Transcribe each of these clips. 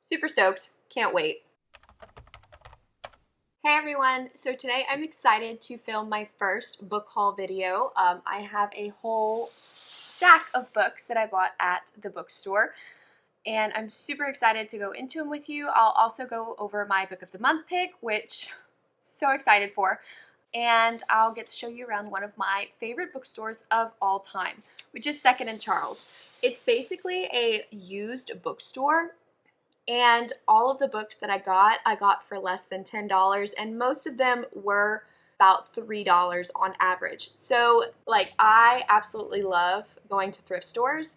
Super stoked. Can't wait. Hey everyone, so today I'm excited to film my first book haul video. I have a whole stack of books that I bought at the bookstore, and I'm super excited to go into them with you. I'll also go over my book of the month pick, which I'm so excited for, and I'll get to show you around one of my favorite bookstores of all time, which is Second and Charles. It's basically a used bookstore. And all of the books that I got for less than $10, and most of them were about $3 on average. So, I absolutely love going to thrift stores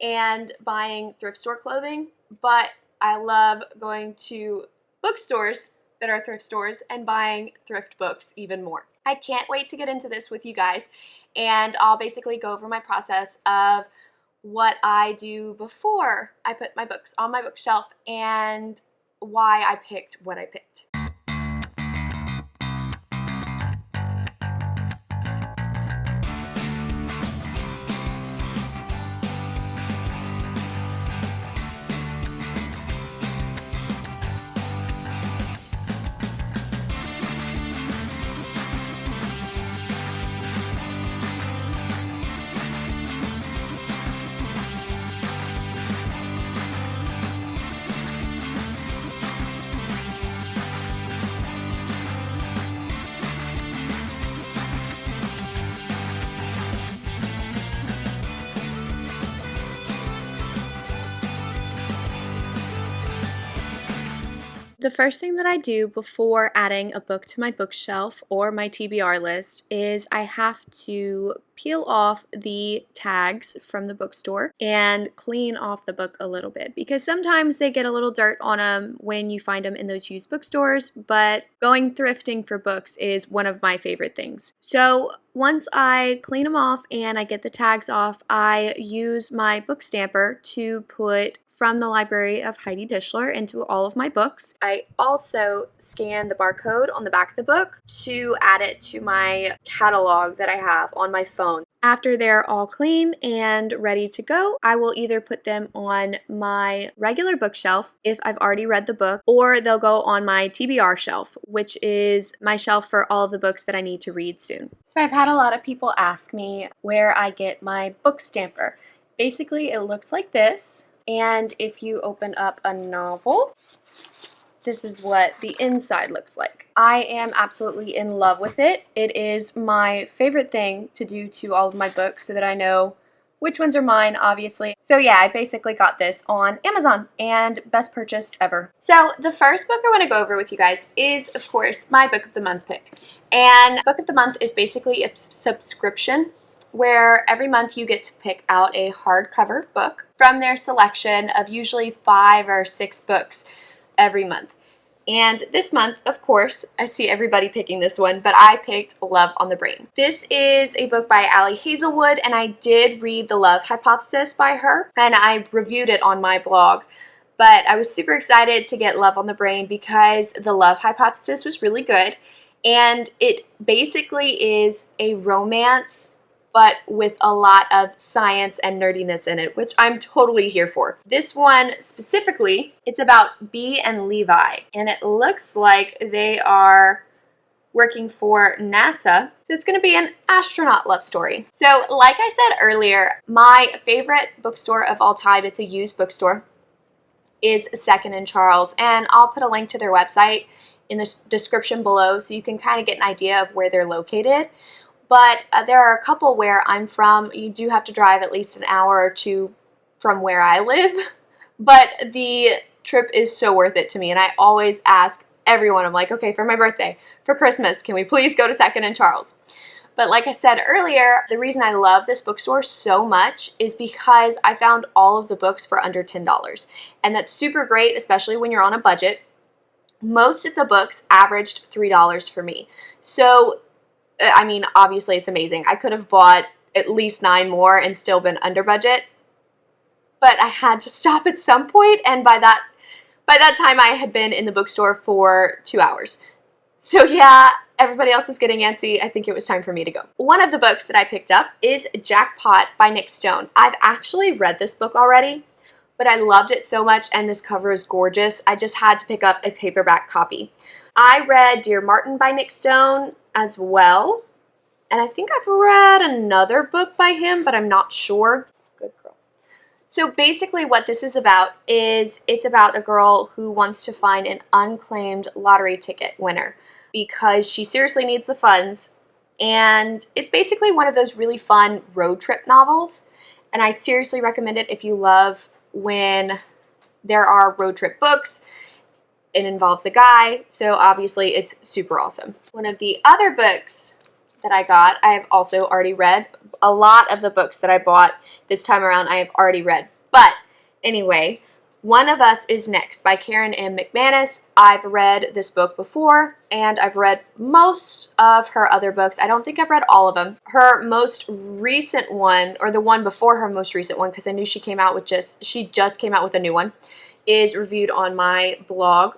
and buying thrift store clothing, but I love going to bookstores that are thrift stores and buying thrift books even more. I can't wait to get into this with you guys, and I'll basically go over my process of what I do before I put my books on my bookshelf and why I picked what I picked. The first thing that I do before adding a book to my bookshelf or my TBR list is I have to peel off the tags from the bookstore and clean off the book a little bit, because sometimes they get a little dirt on them when you find them in those used bookstores, but going thrifting for books is one of my favorite things. So once I clean them off and I get the tags off, I use my book stamper to put From the Library of Heidi Dischler into all of my books. I also scan the barcode on the back of the book to add it to my catalog that I have on my phone. After they're all clean and ready to go, I will either put them on my regular bookshelf if I've already read the book, or they'll go on my TBR shelf, which is my shelf for all of the books that I need to read soon. So I've had a lot of people ask me where I get my book stamper. Basically, it looks like this, and if you open up a novel, this is what the inside looks like. I am absolutely in love with it. It is my favorite thing to do to all of my books so that I know which ones are mine, obviously. So yeah, I basically got this on Amazon, and best purchased ever. So the first book I want to go over with you guys is, of course, my book of the month pick. And book of the month is basically a subscription where every month you get to pick out a hardcover book from their selection of usually 5 or 6 books every month. And this month, of course, I see everybody picking this one, but I picked Love on the Brain. This is a book by Ali Hazelwood, and I did read The Love Hypothesis by her, and I reviewed it on my blog. But I was super excited to get Love on the Brain because The Love Hypothesis was really good, and it basically is a romance but with a lot of science and nerdiness in it, which I'm totally here for. This one specifically, it's about Bee and Levi, and it looks like they are working for NASA, so it's going to be an astronaut love story. So like I said earlier, my favorite bookstore of all time, it's a used bookstore, is Second and Charles, and I'll put a link to their website in the description below so you can kind of get an idea of where they're located. But there are a couple where I'm from. You do have to drive at least an hour or two from where I live, but the trip is so worth it to me, and I always ask everyone, I'm like, okay, for my birthday, for Christmas, can we please go to Second and Charles? But like I said earlier, the reason I love this bookstore so much is because I found all of the books for under $10, and that's super great, especially when you're on a budget. Most of the books averaged $3 for me, so I mean, obviously it's amazing. I could have bought at least 9 more and still been under budget, but I had to stop at some point, and by that time I had been in the bookstore for 2 hours. So yeah, everybody else was getting antsy. I think it was time for me to go. One of the books that I picked up is Jackpot by Nick Stone. I've actually read this book already, but I loved it so much and this cover is gorgeous. I just had to pick up a paperback copy. I read Dear Martin by Nick Stone as well, and I think I've read another book by him, but I'm not sure. Good girl. So basically what this is about is it's about a girl who wants to find an unclaimed lottery ticket winner because she seriously needs the funds, and it's basically one of those really fun road trip novels, and I seriously recommend it if you love when there are road trip books. It involves a guy, so obviously it's super awesome. One of the other books that I got, I have also already read. A lot of the books that I bought this time around I have already read. But anyway, One of Us Is Next by Karen M. McManus. I've read this book before, and I've read most of her other books. I don't think I've read all of them. Her most recent one, or the one before her most recent one, because I knew she just came out with a new one, is reviewed on my blog.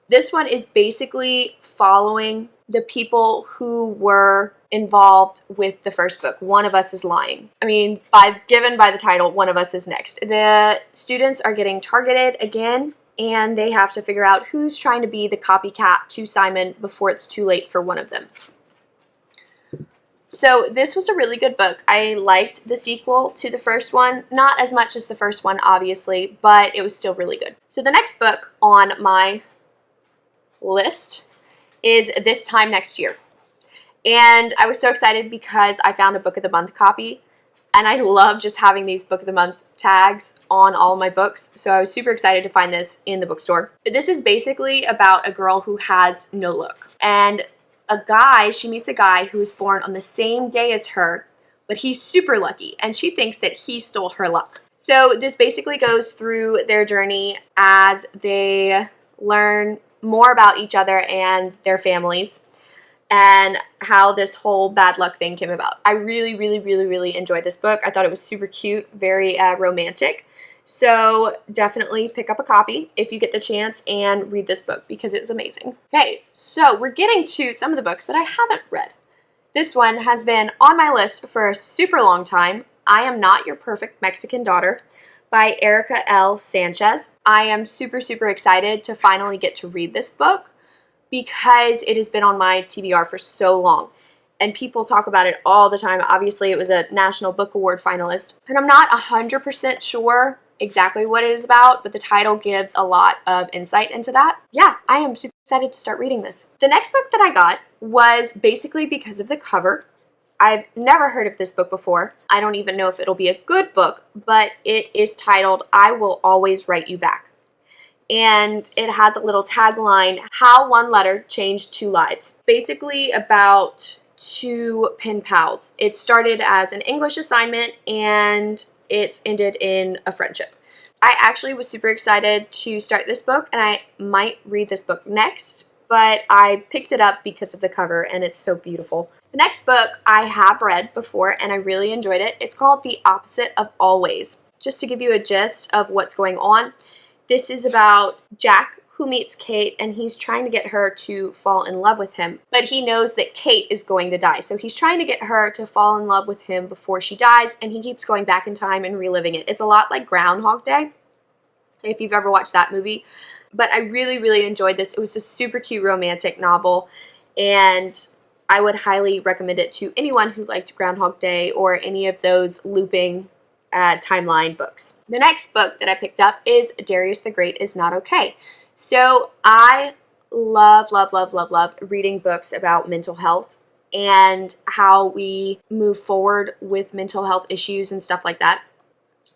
This one is basically following the people who were involved with the first book, One of Us Is Lying. I mean, given by the title, One of Us Is Next. The students are getting targeted again, and they have to figure out who's trying to be the copycat to Simon before it's too late for one of them. So this was a really good book. I liked the sequel to the first one. Not as much as the first one, obviously, but it was still really good. So the next book on my list is This Time Next Year. And I was so excited because I found a Book of the Month copy, and I love just having these Book of the Month tags on all my books, so I was super excited to find this in the bookstore. But this is basically about a girl who has no luck, and she meets a guy who was born on the same day as her, but he's super lucky, and she thinks that he stole her luck. So this basically goes through their journey as they learn more about each other and their families, and how this whole bad luck thing came about. I really, really, really, really enjoyed this book. I thought it was super cute, very romantic. So definitely pick up a copy if you get the chance and read this book because it was amazing. Okay, so we're getting to some of the books that I haven't read. This one has been on my list for a super long time. I Am Not Your Perfect Mexican Daughter by Erika L. Sanchez. I am super, super excited to finally get to read this book because it has been on my TBR for so long, and people talk about it all the time. Obviously, it was a National Book Award finalist, and I'm not 100% sure exactly what it is about, but the title gives a lot of insight into that. Yeah, I am super excited to start reading this. The next book that I got was basically because of the cover. I've never heard of this book before. I don't even know if it'll be a good book, but it is titled I Will Always Write You Back. And it has a little tagline, How One Letter Changed Two Lives. Basically about two pen pals. It started as an English assignment and it's ended in a friendship. I actually was super excited to start this book, and I might read this book next, but I picked it up because of the cover and it's so beautiful. The next book I have read before and I really enjoyed it. It's called The Opposite of Always. Just to give you a gist of what's going on, this is about Jack, who meets Kate, and he's trying to get her to fall in love with him. But he knows that Kate is going to die, so he's trying to get her to fall in love with him before she dies, and he keeps going back in time and reliving it. It's a lot like Groundhog Day, if you've ever watched that movie. But I really, really enjoyed this. It was a super cute romantic novel, and I would highly recommend it to anyone who liked Groundhog Day or any of those looping timeline books. The next book that I picked up is Darius the Great Is Not Okay. So I love, love, love, love, love reading books about mental health and how we move forward with mental health issues and stuff like that.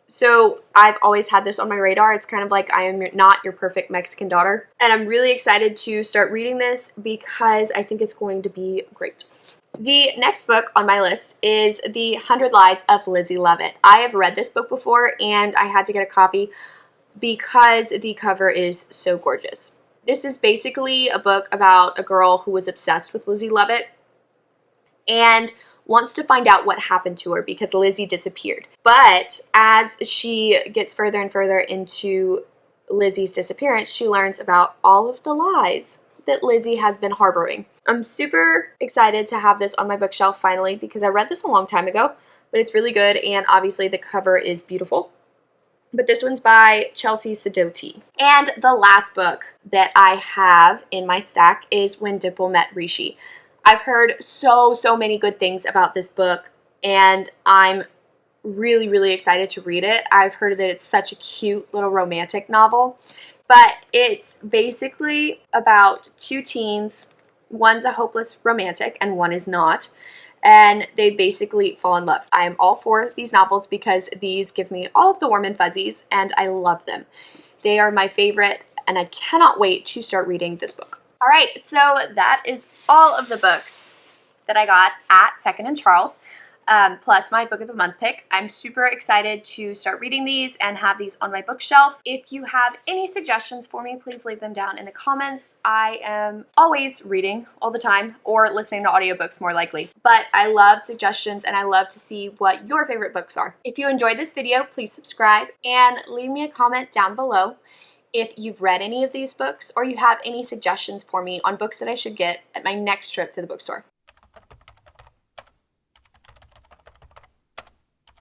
So I've always had this on my radar. It's kind of like I Am Not Your Perfect Mexican Daughter. And I'm really excited to start reading this because I think it's going to be great. The next book on my list is The 100 Lies of Lizzie Levitt. I have read this book before and I had to get a copy because the cover is so gorgeous. This is basically a book about a girl who was obsessed with Lizzie Levitt and wants to find out what happened to her because Lizzie disappeared. But as she gets further and further into Lizzie's disappearance, she learns about all of the lies that Lizzie has been harboring. I'm super excited to have this on my bookshelf finally because I read this a long time ago, but it's really good and obviously the cover is beautiful. but this one's by Chelsea Sidoti. And the last book that I have in my stack is When Dimple Met Rishi. I've heard so many good things about this book, and I'm really excited to read it. I've heard that it's such a cute little romantic novel, but it's basically about two teens. One's a hopeless romantic and one is not, and they basically fall in love. I am all for these novels because these give me all of the warm and fuzzies, and I love them. They are my favorite, and I cannot wait to start reading this book. All right, so that is all of the books that I got at Second and Charles, plus my book of the month pick. I'm super excited to start reading these and have these on my bookshelf. If you have any suggestions for me, please leave them down in the comments. I am always reading all the time, or listening to audiobooks more likely, but I love suggestions and I love to see what your favorite books are. If you enjoyed this video, please subscribe and leave me a comment down below if you've read any of these books or you have any suggestions for me on books that I should get at my next trip to the bookstore.